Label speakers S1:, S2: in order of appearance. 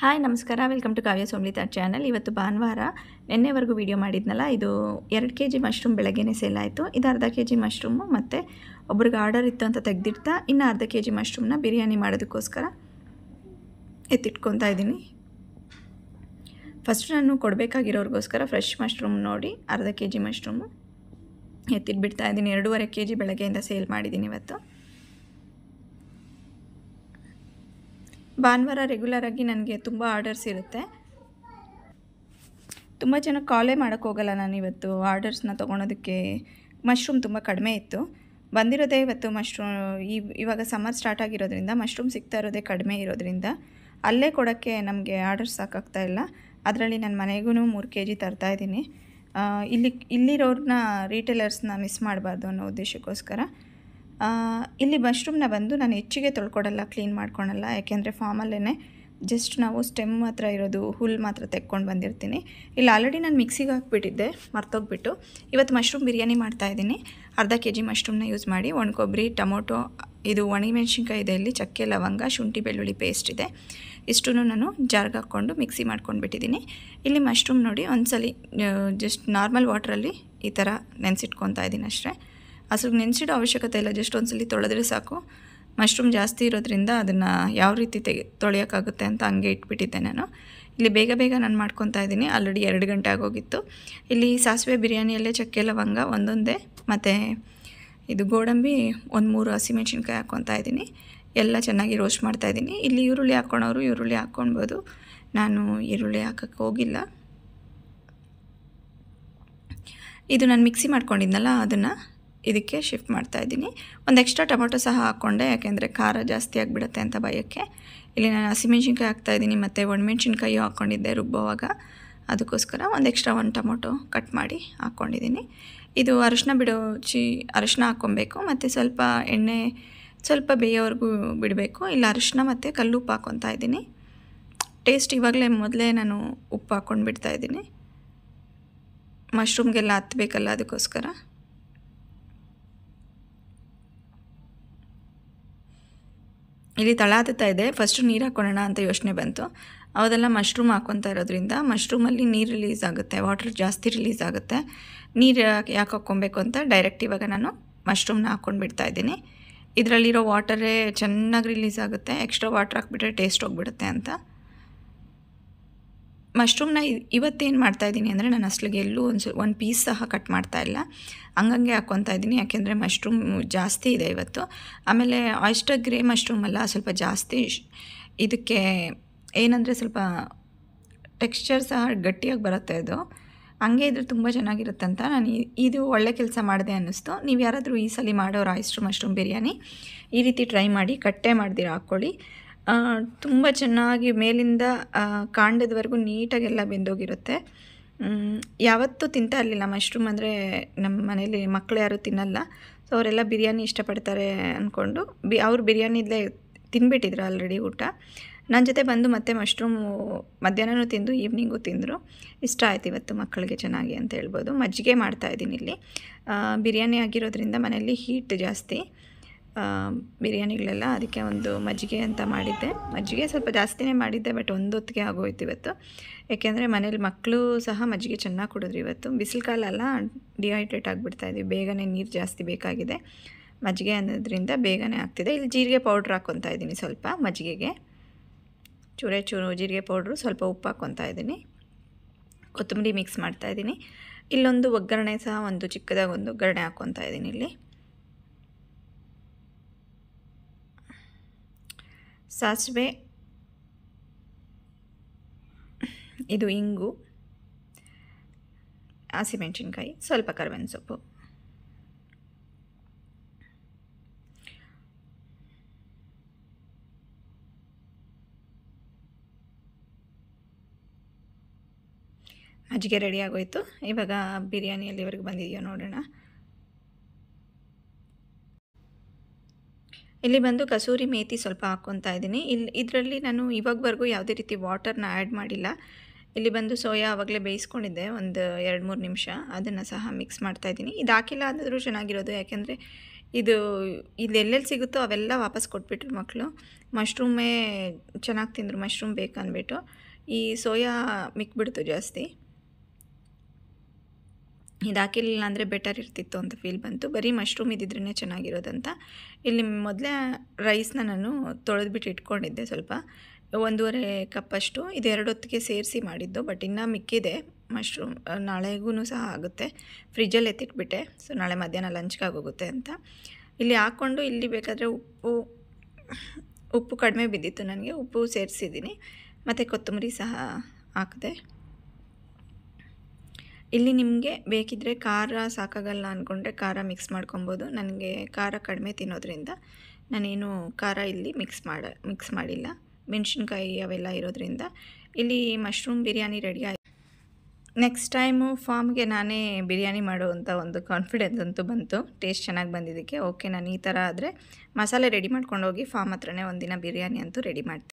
S1: Hi ನಮಸ್ಕಾರ, welcome to Kavya ಸೋಮ್ಲಿತಾ channel. ಇವತ್ತು ಭಾನುವಾರ, ನಿನ್ನೆವರೆಗೂ ವೀಡಿಯೋ ಮಾಡಿದ್ನಲ್ಲ, ಇದು 2 kg ಮಶ್ರೂಮ್ ಬೆಳಗ್ಗೆನೇ ಸೇಲ್ ಆಯಿತು. ಇದು ಅರ್ಧ kg ಮಶ್ರೂಮು ಮತ್ತು ಒಬ್ರಿಗೆ ಆರ್ಡರ್ ಇತ್ತು ಅಂತ ತೆಗೆದಿಡ್ತಾ ಇನ್ನು ಅರ್ಧ kg ಮಶ್ರೂಮ್ನ ಬಿರಿಯಾನಿ ಮಾಡೋದಕ್ಕೋಸ್ಕರ ಎತ್ತಿಟ್ಕೊತಾ ಇದ್ದೀನಿ. ಫಸ್ಟ್ ನಾನು ಕೊಡಬೇಕಾಗಿರೋರಿಗೋಸ್ಕರ ಫ್ರೆಶ್ ಮಶ್ರೂಮ್ ನೋಡಿ ಅರ್ಧ kg ಮಶ್ರೂಮು ಎತ್ತಿಟ್ಬಿಡ್ತಾ ಇದ್ದೀನಿ. 2.5 kg ಬೆಳಗ್ಗೆಯಿಂದ ಸೇಲ್ ಮಾಡಿದ್ದೀನಿ ಇವತ್ತು. ಭಾನುವಾರ ರೆಗ್ಯುಲರಾಗಿ ನನಗೆ ತುಂಬ ಆರ್ಡರ್ಸ್ ಇರುತ್ತೆ. ತುಂಬ ಜನ ಕಾಲೇ ಮಾಡೋಕ್ಕೋಗಲ್ಲ ನಾನು ಇವತ್ತು ಆರ್ಡರ್ಸ್ನ ತೊಗೊಳೋದಕ್ಕೆ. ಮಶ್ರೂಮ್ ತುಂಬ ಕಡಿಮೆ ಇತ್ತು, ಬಂದಿರೋದೇ ಇವತ್ತು ಮಶ್ರೂಮ್. ಇವಾಗ ಸಮ್ಮರ್ ಸ್ಟಾರ್ಟ್ ಆಗಿರೋದ್ರಿಂದ ಮಶ್ರೂಮ್ ಸಿಗ್ತಾ ಇರೋದೇ ಕಡಿಮೆ ಇರೋದ್ರಿಂದ ಅಲ್ಲೇ ಕೊಡೋಕ್ಕೆ ನಮಗೆ ಆರ್ಡರ್ಸ್ ಸಾಕಾಗ್ತಾ ಇಲ್ಲ. ಅದರಲ್ಲಿ ನನ್ನ ಮನೆಗೂ 3 kg ತರ್ತಾಯಿದ್ದೀನಿ. ಇಲ್ಲಿರೋರನ್ನ ರೀಟೇಲರ್ಸ್ನ ಮಿಸ್ ಮಾಡಬಾರ್ದು ಅನ್ನೋ ಉದ್ದೇಶಕ್ಕೋಸ್ಕರ ಇಲ್ಲಿ ಮಶ್ರೂಮ್ನ ಬಂದು ನಾನು ಹೆಚ್ಚಿಗೆ ತೊಳ್ಕೊಡಲ್ಲ, ಕ್ಲೀನ್ ಮಾಡ್ಕೊಳಲ್ಲ. ಯಾಕೆಂದರೆ ಫಾರ್ಮಲ್ಲೇ ಜಸ್ಟ್ ನಾವು ಸ್ಟೆಮ್ ಮಾತ್ರ ಇರೋದು, ಹುಲ್ಲು ಮಾತ್ರ ತೆಕ್ಕೊಂಡು ಬಂದಿರ್ತೀನಿ. ಇಲ್ಲಿ ಆಲ್ರೆಡಿ ನಾನು ಮಿಕ್ಸಿಗೆ ಹಾಕ್ಬಿಟ್ಟಿದ್ದೆ ಮರ್ತೋಗ್ಬಿಟ್ಟು. ಇವತ್ತು ಮಶ್ರೂಮ್ ಬಿರಿಯಾನಿ ಮಾಡ್ತಾಯಿದ್ದೀನಿ. ಅರ್ಧ kg ಮಶ್ರೂಮ್ನ ಯೂಸ್ ಮಾಡಿ ಒಣ ಕೊಬ್ಬರಿ, ಟೊಮೊಟೊ, ಇದು ಒಣಮೆಣ್ಸಿನ್ಕಾಯಿ ಇದೆ, ಇಲ್ಲಿ ಚಕ್ಕೆ, ಲವಂಗ, ಶುಂಠಿ, ಬೆಳ್ಳುಳ್ಳಿ ಪೇಸ್ಟ್ ಇದೆ. ಇಷ್ಟೂ ನಾನು ಜಾರ್ಗೆ ಹಾಕ್ಕೊಂಡು ಮಿಕ್ಸಿ ಮಾಡ್ಕೊಂಡ್ಬಿಟ್ಟಿದ್ದೀನಿ. ಇಲ್ಲಿ ಮಶ್ರೂಮ್ ನೋಡಿ ಒಂದ್ಸಲಿ ಜಸ್ಟ್ ನಾರ್ಮಲ್ ವಾಟ್ರಲ್ಲಿ ಈ ಥರ ನೆನೆಸಿಟ್ಕೊತಾ ಇದ್ದೀನಿ ಅಷ್ಟೇ. ಅಸಲು ನೆನೆಸಿಡೋ ಅವಶ್ಯಕತೆ ಇಲ್ಲ, ಜಸ್ಟ್ ಒಂದ್ಸಲಿ ತೊಳೆದ್ರೆ ಸಾಕು. ಮಶ್ರೂಮ್ ಜಾಸ್ತಿ ಇರೋದ್ರಿಂದ ಅದನ್ನು ಯಾವ ರೀತಿ ತೊಳೆಯೋಕ್ಕಾಗುತ್ತೆ ಅಂತ ಹಂಗೆ ಇಟ್ಬಿಟ್ಟಿದ್ದೆ ನಾನು. ಇಲ್ಲಿ ಬೇಗ ಬೇಗ ನಾನು ಮಾಡ್ಕೊತಾ ಇದ್ದೀನಿ. ಆಲ್ರೆಡಿ 2 ಗಂಟೆ ಆಗೋಗಿತ್ತು. ಇಲ್ಲಿ ಸಾಸಿವೆ ಬಿರಿಯಾನಿಯಲ್ಲೇ ಚಕ್ಕೆ, ಲವಂಗ ಒಂದೊಂದೇ ಮತ್ತು ಇದು ಗೋಡಂಬಿ 1-3 ಹಸಿಮೆಣ್ಸಿನ್ಕಾಯಿ ಹಾಕ್ಕೊತಾ ಇದ್ದೀನಿ. ಎಲ್ಲ ಚೆನ್ನಾಗಿ ರೋಸ್ಟ್ ಮಾಡ್ತಾಯಿದ್ದೀನಿ. ಇಲ್ಲಿ ಈರುಳ್ಳಿ ಹಾಕ್ಕೊಳೋರು ಈರುಳ್ಳಿ ಹಾಕ್ಕೊಳ್ಬೋದು, ನಾನು ಈರುಳ್ಳಿ ಹಾಕೋಕ್ಕೆ ಹೋಗಿಲ್ಲ. ಇದು ನಾನು ಮಿಕ್ಸಿ ಮಾಡ್ಕೊಂಡಿದ್ನಲ್ಲ ಅದನ್ನು ಇದಕ್ಕೆ ಶಿಫ್ಟ್ ಮಾಡ್ತಾಯಿದ್ದೀನಿ. ಒಂದು ಎಕ್ಸ್ಟ್ರಾ ಟೊಮೊಟೊ ಸಹ ಹಾಕ್ಕೊಂಡೆ, ಯಾಕೆಂದರೆ ಖಾರ ಜಾಸ್ತಿ ಆಗಿಬಿಡುತ್ತೆ ಅಂತ ಭಯಕ್ಕೆ. ಇಲ್ಲಿ ನಾನು ಹಸಿಮೆಣ್ಸಿನ್ಕಾಯಿ ಹಾಕ್ತಾಯಿದ್ದೀನಿ ಮತ್ತು ಒಣಮೆಣ್ಸಿನ್ಕಾಯಿ ಹಾಕ್ಕೊಂಡಿದ್ದೆ ರುಬ್ಬೋವಾಗ, ಅದಕ್ಕೋಸ್ಕರ ಒಂದು ಎಕ್ಸ್ಟ್ರಾ 1 ಟೊಮೊಟೊ ಕಟ್ ಮಾಡಿ ಹಾಕ್ಕೊಂಡಿದ್ದೀನಿ. ಇದು ಅರಿಶಿನ ಅರಿಶಿನ ಹಾಕ್ಕೊಬೇಕು ಮತ್ತು ಸ್ವಲ್ಪ ಎಣ್ಣೆ ಸ್ವಲ್ಪ ಬೇಯೋವರೆಗೂ ಬಿಡಬೇಕು. ಇಲ್ಲ ಅರಿಶಿನ ಮತ್ತು ಕಲ್ಲುಪ್ಪು ಹಾಕ್ಕೊತಾ ಇದ್ದೀನಿ. ಟೇಸ್ಟ್ ಮೊದಲೇ ನಾನು ಉಪ್ಪು ಹಾಕ್ಕೊಂಡು ಬಿಡ್ತಾಯಿದ್ದೀನಿ, ಮಶ್ರೂಮ್ಗೆಲ್ಲ ಹತ್ತಬೇಕಲ್ಲ ಅದಕ್ಕೋಸ್ಕರ. ಇಲ್ಲಿ ತಳ ಹತ್ತುತ್ತಾ ಇದೆ. ಫಸ್ಟು ನೀರು ಹಾಕ್ಕೊಳ್ಳೋಣ ಅಂತ ಯೋಚನೆ ಬಂತು. ಅವೆಲ್ಲ ಮಶ್ರೂಮ್ ಹಾಕ್ಕೊತಾ ಇರೋದ್ರಿಂದ ಮಶ್ರೂಮಲ್ಲಿ ನೀರು ರಿಲೀಸ್ ಆಗುತ್ತೆ, ವಾಟರ್ ಜಾಸ್ತಿ ರಿಲೀಸ್ ಆಗುತ್ತೆ. ನೀರು ಯಾಕೆ ಹಾಕ್ಕೊಬೇಕು ಅಂತ ಡೈರೆಕ್ಟ್ ಇವಾಗ ನಾನು ಮಶ್ರೂಮ್ನ ಹಾಕ್ಕೊಂಡು ಬಿಡ್ತಾಯಿದ್ದೀನಿ. ಇದರಲ್ಲಿರೋ ವಾಟರೇ ಚೆನ್ನಾಗಿ ರಿಲೀಸ್ ಆಗುತ್ತೆ. ಎಕ್ಸ್ಟ್ರಾ ವಾಟರ್ ಹಾಕ್ಬಿಟ್ರೆ ಟೇಸ್ಟ್ ಹೋಗ್ಬಿಡುತ್ತೆ ಅಂತ. ಮಶ್ರೂಮ್ನ ಇವತ್ತೇನು ಮಾಡ್ತಾಯಿದ್ದೀನಿ ಅಂದರೆ ನಾನು ಅಸಲಿಗೆ ಎಲ್ಲೂ ಒಂದು ಪೀಸ್ ಸಹ ಕಟ್ ಮಾಡ್ತಾಯಿಲ್ಲ, ಹಂಗಂಗೆ ಹಾಕ್ಕೊತಾ ಇದ್ದೀನಿ. ಯಾಕೆಂದರೆ ಮಶ್ರೂಮ್ ಜಾಸ್ತಿ ಇದೆ ಇವತ್ತು. ಆಮೇಲೆ ಆಯಿಸ್ಟರ್ ಗ್ರೇ ಮಶ್ರೂಮ್ ಅಲ್ಲ, ಸ್ವಲ್ಪ ಜಾಸ್ತಿ ಇದಕ್ಕೆ ಏನಂದರೆ ಸ್ವಲ್ಪ ಟೆಕ್ಸ್ಚರ್ ಸಹ ಗಟ್ಟಿಯಾಗಿ ಬರುತ್ತೆ. ಅದು ಹಂಗೆ ಇದ್ರೆ ತುಂಬ ಚೆನ್ನಾಗಿರುತ್ತೆ ಅಂತ ನಾನು ಇದು ಒಳ್ಳೆ ಕೆಲಸ ಮಾಡಿದೆ ಅನ್ನಿಸ್ತು. ನೀವು ಯಾರಾದರೂ ಈ ಸಲ ಮಾಡೋರು ಆಯಿಸ್ಟರ್ ಮಶ್ರೂಮ್ ಬಿರಿಯಾನಿ ಈ ರೀತಿ ಟ್ರೈ ಮಾಡಿ, ಕಟ್ಟೆ ಮಾಡ್ದಿರ ಹಾಕ್ಕೊಳ್ಳಿ. ತುಂಬ ಚೆನ್ನಾಗಿ ಮೇಲಿಂದ ಕಾಂಡದವರೆಗೂ ನೀಟಾಗೆಲ್ಲ ಬೆಂದೋಗಿರುತ್ತೆ. ಯಾವತ್ತೂ ತಿಂತಾ ಇರಲಿಲ್ಲ ಮಶ್ರೂಮ್ ಅಂದರೆ, ನಮ್ಮ ಮನೇಲಿ ಮಕ್ಕಳು ಯಾರೂ ತಿನ್ನಲ್ಲ. ಸೊ ಅವರೆಲ್ಲ ಬಿರಿಯಾನಿ ಇಷ್ಟಪಡ್ತಾರೆ ಅಂದ್ಕೊಂಡು ಅವ್ರು ಬಿರಿಯಾನಿಲೇ ತಿಂದ್ಬಿಟ್ಟಿದ್ರು ಆಲ್ರೆಡಿ ಊಟ. ನನ್ನ ಜೊತೆ ಬಂದು ಮತ್ತೆ ಮಶ್ರೂಮು ಮಧ್ಯಾಹ್ನವೂ ತಿಂದು ಈವ್ನಿಂಗು ತಿಂದರು. ಇಷ್ಟ ಆಯ್ತು ಇವತ್ತು ಮಕ್ಕಳಿಗೆ ಚೆನ್ನಾಗಿ ಅಂತ ಹೇಳ್ಬೋದು. ಮಜ್ಜಿಗೆ ಮಾಡ್ತಾಯಿದ್ದೀನಿ ಇಲ್ಲಿ. ಬಿರಿಯಾನಿ ಆಗಿರೋದ್ರಿಂದ ಮನೆಯಲ್ಲಿ ಹೀಟ್ ಜಾಸ್ತಿ ಬಿರಿಯಾನಿಗಳೆಲ್ಲ, ಅದಕ್ಕೆ ಒಂದು ಮಜ್ಜಿಗೆ ಅಂತ ಮಾಡಿದ್ದೆ. ಮಜ್ಜಿಗೆ ಸ್ವಲ್ಪ ಜಾಸ್ತಿನೇ ಮಾಡಿದ್ದೆ, ಬಟ್ ಹೊತ್ತಿಗೆ ಆಗೋಯ್ತು ಇವತ್ತು. ಯಾಕೆಂದರೆ ಮನೇಲಿ ಮಕ್ಕಳು ಸಹ ಮಜ್ಜಿಗೆ ಚೆನ್ನಾಗಿ ಕುಡಿದ್ರು ಇವತ್ತು. ಬಿಸಿಲು ಕಾಲ ಅಲ್ಲ, ಡಿಹೈಡ್ರೇಟ್ ಆಗಿಬಿಡ್ತಾಯಿದ್ವಿ, ಬೇಗನೆ ನೀರು ಜಾಸ್ತಿ ಬೇಕಾಗಿದೆ. ಮಜ್ಜಿಗೆ ಅನ್ನೋದ್ರಿಂದ ಬೇಗನೆ ಆಗ್ತಿದೆ. ಇಲ್ಲಿ ಜೀರಿಗೆ ಪೌಡ್ರ್ ಹಾಕ್ಕೊತಾ ಇದ್ದೀನಿ, ಸ್ವಲ್ಪ ಮಜ್ಜಿಗೆಗೆ ಚೂರು ಜೀರಿಗೆ ಪೌಡ್ರು, ಸ್ವಲ್ಪ ಉಪ್ಪು ಹಾಕ್ಕೊತಾ ಇದ್ದೀನಿ, ಕೊತ್ತಂಬರಿ ಮಿಕ್ಸ್ ಮಾಡ್ತಾಯಿದ್ದೀನಿ. ಇಲ್ಲೊಂದು ಒಗ್ಗರಣೆ ಸಹ ಒಂದು ಚಿಕ್ಕದಾಗಿ ಒಂದು ಒಗ್ಗರಣೆ ಹಾಕ್ಕೊತಾ ಇದ್ದೀನಿ. ಇಲ್ಲಿ ಸಾಸಿವೆ, ಇದು ಇಂಗು, ಹಸಿಮೆಣ್ಸಿನ್ಕಾಯಿ, ಸ್ವಲ್ಪ ಕರಿಬೇವಿನ ಸೊಪ್ಪು, ಮಜ್ಜಿಗೆ ರೆಡಿ ಆಗೋಯ್ತು. ಇವಾಗ ಬಿರಿಯಾನಿ ಎಲ್ಲಿವರೆಗೆ ಬಂದಿದೆಯೋ ನೋಡೋಣ. ಇಲ್ಲಿ ಬಂದು ಕಸೂರಿ ಮೇಥಿ ಸ್ವಲ್ಪ ಹಾಕ್ಕೊತಾ ಇದ್ದೀನಿ. ಇದರಲ್ಲಿ ನಾನು ಇವಾಗವರೆಗೂ ಯಾವುದೇ ರೀತಿ ವಾಟರ್ನ ಆ್ಯಡ್ ಮಾಡಿಲ್ಲ. ಇಲ್ಲಿ ಬಂದು ಸೋಯಾ ಆವಾಗಲೇ ಬೇಯಿಸ್ಕೊಂಡಿದ್ದೆ ಒಂದು 2-3 ನಿಮಿಷ, ಅದನ್ನು ಸಹ ಮಿಕ್ಸ್ ಮಾಡ್ತಾಯಿದ್ದೀನಿ. ಇದು ಹಾಕಿಲ್ಲ ಅಂದರೂ ಚೆನ್ನಾಗಿರೋದು, ಯಾಕೆಂದರೆ ಇದು ಎಲ್ಲೆಲ್ಲಿ ಸಿಗುತ್ತೋ ಅವೆಲ್ಲ ವಾಪಸ್ ಕೊಟ್ಬಿಟ್ರು ಮಕ್ಕಳು. ಮಶ್ರೂಮೇ ಚೆನ್ನಾಗಿ ತಿಂದರು, ಮಶ್ರೂಮ್ ಬೇಕಂದ್ಬಿಟ್ಟು. ಈ ಸೋಯಾ ಮಿಕ್ಬಿಡ್ತು ಜಾಸ್ತಿ. ಇದು ಹಾಕಿರಲಿಲ್ಲ ಅಂದರೆ ಬೆಟರ್ ಇರ್ತಿತ್ತು ಅಂತ ಫೀಲ್ ಬಂತು. ಬರೀ ಮಶ್ರೂಮ್ ಇದ್ದಿದ್ರೇ ಚೆನ್ನಾಗಿರೋದಂತ. ಇಲ್ಲಿ ಮೊದಲೇ ರೈಸ್ನ ನಾನು ತೊಳೆದ್ಬಿಟ್ಟು ಇಟ್ಕೊಂಡಿದ್ದೆ ಸ್ವಲ್ಪ, 1.5 ಕಪ್ಪಷ್ಟು. ಇದು 2 ಹೊತ್ತಿಗೆ ಸೇರಿಸಿ ಮಾಡಿದ್ದು, ಬಟ್ ಇನ್ನೂ ಮಿಕ್ಕಿದೆ ಮಶ್ರೂಮ್. ನಾಳೆಗೂ ಸಹ ಆಗುತ್ತೆ. ಫ್ರಿಜ್ಜಲ್ಲಿ ಎತ್ತಿಟ್ಬಿಟ್ಟೆ, ಸೊ ನಾಳೆ ಮಧ್ಯಾಹ್ನ ಲಂಚ್ಗೆ ಆಗೋಗುತ್ತೆ ಅಂತ. ಇಲ್ಲಿ ಹಾಕ್ಕೊಂಡು ಇಲ್ಲಿ ಬೇಕಾದರೆ ಉಪ್ಪು ಕಡಿಮೆ ಬಿದ್ದಿತ್ತು ನನಗೆ, ಉಪ್ಪು ಸೇರಿಸಿದ್ದೀನಿ. ಮತ್ತು ಕೊತ್ತಂಬರಿ ಸಹ ಹಾಕಿದೆ. ಇಲ್ಲಿ ನಿಮಗೆ ಬೇಕಿದ್ದರೆ ಖಾರ ಸಾಕಾಗಲ್ಲ ಅಂದ್ಕೊಂಡ್ರೆ ಖಾರ ಮಿಕ್ಸ್ ಮಾಡ್ಕೊಬೋದು. ನನಗೆ ಖಾರ ಕಡಿಮೆ ತಿನ್ನೋದ್ರಿಂದ ನಾನೇನು ಖಾರ ಇಲ್ಲಿ ಮಿಕ್ಸ್ ಮಾಡಿಲ್ಲ. ಮೆಣಸಿನ್ಕಾಯಿ ಅವೆಲ್ಲ ಇರೋದ್ರಿಂದ ಇಲ್ಲಿ ಮಶ್ರೂಮ್ ಬಿರಿಯಾನಿ ರೆಡಿ ಆಯಿತು. ನೆಕ್ಸ್ಟ್ ಟೈಮು ಫಾರ್ಮ್ಗೆ ನಾನೇ ಬಿರಿಯಾನಿ ಮಾಡುವಂಥ ಒಂದು ಕಾನ್ಫಿಡೆನ್ಸ್ ಅಂತೂ ಬಂತು, ಟೇಸ್ಟ್ ಚೆನ್ನಾಗಿ ಬಂದಿದ್ದಕ್ಕೆ. ಓಕೆ, ನಾನು ಈ ಥರ ಆದರೆ ಮಸಾಲೆ ರೆಡಿ ಮಾಡ್ಕೊಂಡು ಹೋಗಿ ಫಾರ್ಮ್ ಹತ್ರನೇ ಒಂದಿನ ಬಿರಿಯಾನಿ ಅಂತೂ ರೆಡಿ ಮಾಡ್ತೀನಿ.